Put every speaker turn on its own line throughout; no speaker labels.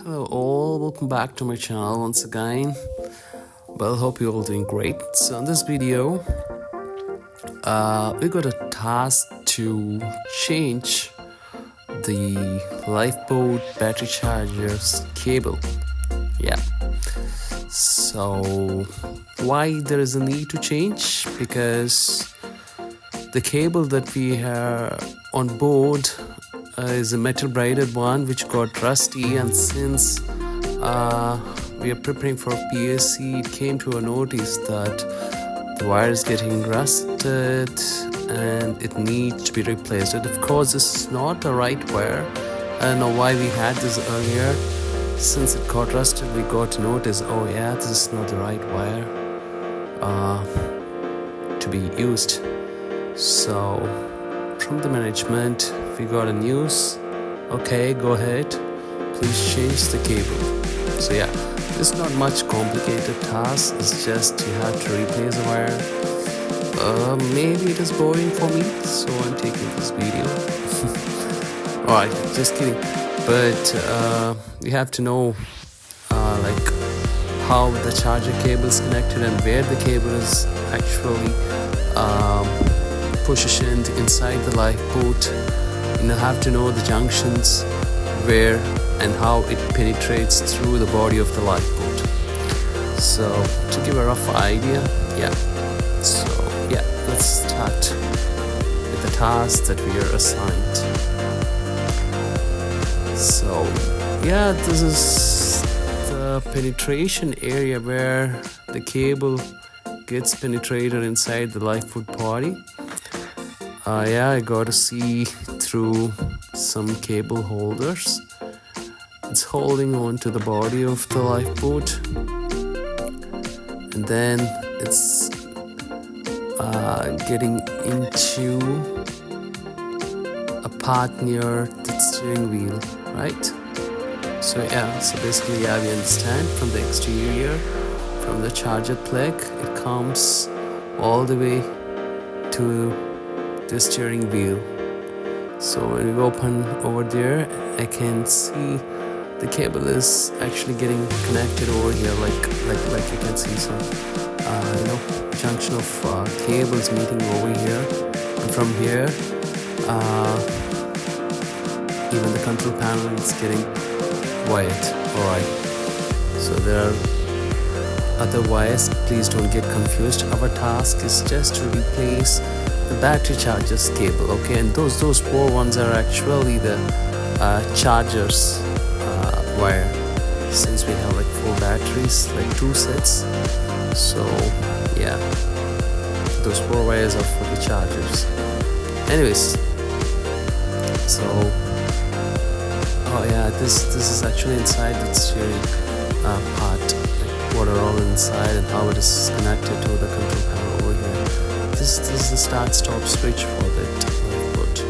Hello all, welcome back to my channel once again. Well, hope you're all doing great. So in this video, we got a task to change the Lifeboat battery charger's cable. Yeah. So why there is a need to change? Because the cable that we have on board is a metal braided one which got rusty, and since we are preparing for PSC, it came to a notice that the wire is getting rusted and it needs to be replaced. And of course, this is not the right wire. I don't know why we had this earlier. Since it got rusted, we got to notice, oh yeah, this is not the right wire to be used. So from the management, we got a news. Okay, go ahead, please change the cable. So yeah, it's not much complicated task. It's just you have to replace the wire. Maybe it is boring for me, so I'm taking this video. Alright, just kidding. But you have to know like how the charger cable is connected and where the cable is actually positioned inside the lifeboat. You have to know the junctions, where and how it penetrates through the body of the lifeboat. So to give a rough idea, let's start with the task that we are assigned. So yeah, this is the penetration area where the cable gets penetrated inside the lifeboat body. I got to see through some cable holders. It's holding on to the body of the lifeboat, and then it's getting into a part near the steering wheel, right? So basically we understand from the exterior, from the charger plug, it comes all the way to the steering wheel. So when we open over there, I can see the cable is actually getting connected over here, like you can see some junction of cables meeting over here, and from here even the control panel is getting wired. Alright, so there are other wires, please don't get confused. Our task is just to replace the battery charger's cable, okay? And those four ones are actually the charger's wire, since we have like 4 batteries, like 2 sets. So yeah, those 4 wires are for the chargers. Anyways, so this is actually inside the steering part, like what are all inside and how it is connected to the control panel over here. This is the start-stop switch for the lifeboat.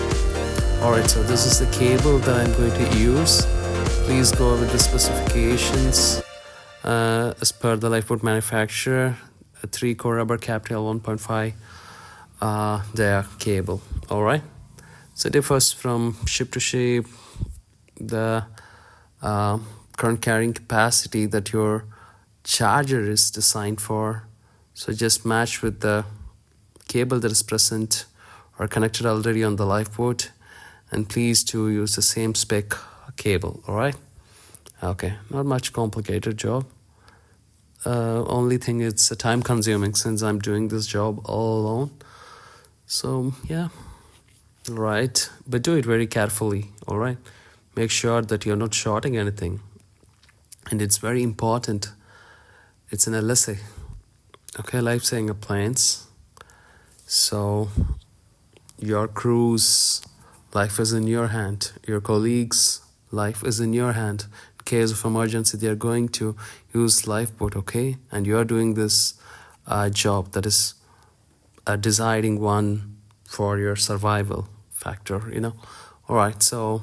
Alright, so this is the cable that I'm going to use. Please go with the specifications as per the lifeboat manufacturer. A 3-core rubber capital 1.5 dia cable. Alright, so it differs from ship to ship, the current carrying capacity that your charger is designed for. So just match with the cable that is present or connected already on the lifeboat, and please to use the same spec cable. Alright, okay, not much complicated job. Only thing, it's a time consuming since I'm doing this job all alone. So yeah, right, but do it very carefully. Alright, make sure that you're not shorting anything, and it's very important, it's an LSA, okay, life-saving appliance. So your crew's life is in your hand, your colleagues' life is in your hand. In case of emergency, they are going to use lifeboat, okay? And you are doing this job that is a deciding one for your survival factor, Alright, so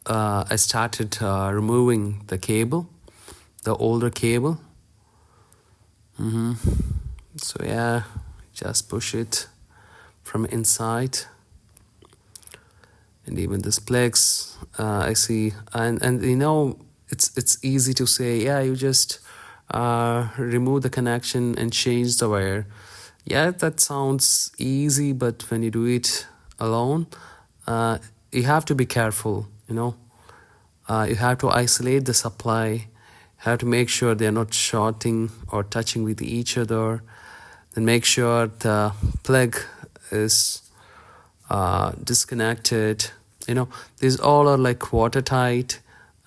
I started removing the cable, the older cable. So yeah, just push it from inside. and even this plex, I see. And it's easy to say, yeah, you just remove the connection and change the wire. Yeah, that sounds easy, but when you do it alone, you have to be careful. You have to isolate the supply, have to make sure they're not shorting or touching with each other. Then make sure the plug is disconnected. These all are like watertight.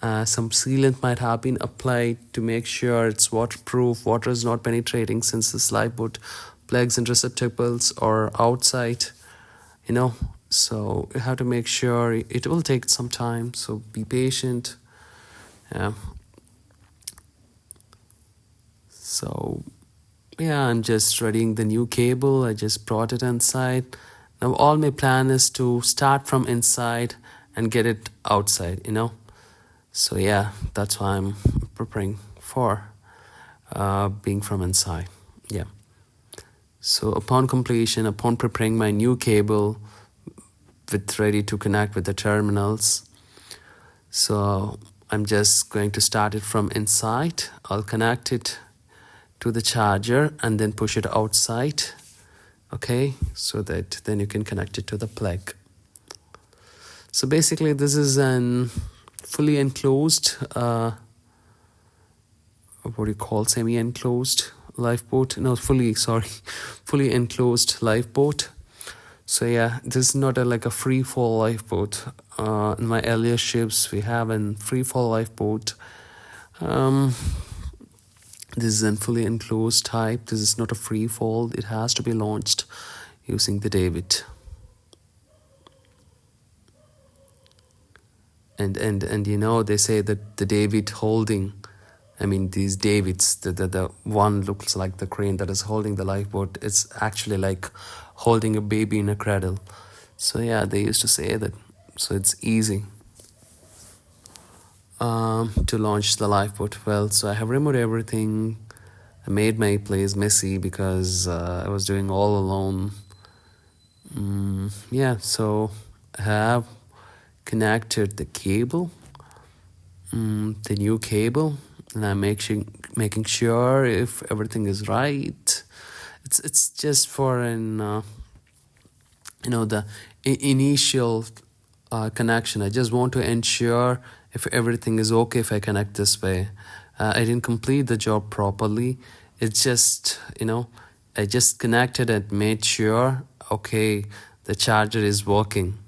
Some sealant might have been applied to make sure it's waterproof. Water is not penetrating, since this Lifeboat plugs and receptacles are outside. So you have to make sure. It will take some time, so be patient. Yeah. So yeah, I'm just readying the new cable. I just brought it inside. Now all my plan is to start from inside and get it outside. So yeah, that's what I'm preparing for, being from inside. Yeah. So upon completion, upon preparing my new cable ready to connect with the terminals, so I'm just going to start it from inside. I'll connect it to the charger and then push it outside. Okay, so that then you can connect it to the plug. So basically this is an fully enclosed, what do you call, semi-enclosed lifeboat? No, fully enclosed lifeboat. So yeah, this is not like a free fall lifeboat. In my earlier ships, we have a free fall lifeboat. This is a fully enclosed type. This is not a free fall. It has to be launched using the davit. And they say that the davit holding, these davits, the one looks like the crane that is holding the lifeboat. It's actually like holding a baby in a cradle. So yeah, they used to say that. So it's easy to launch the lifeboat. Well, so I have removed everything. I made my place messy because I was doing all alone. Yeah, so I have connected the cable, the new cable, and I'm making sure if everything is right. It's just for the initial connection. I just want to ensure if everything is okay if I connect this way. I didn't complete the job properly. It's just, I just connected and made sure, okay, the charger is working,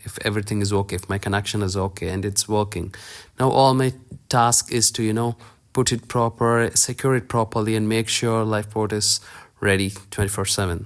if everything is okay, if my connection is okay and it's working. Now all my task is to, put it proper, secure it properly, and make sure Lifeboat is ready 24/7.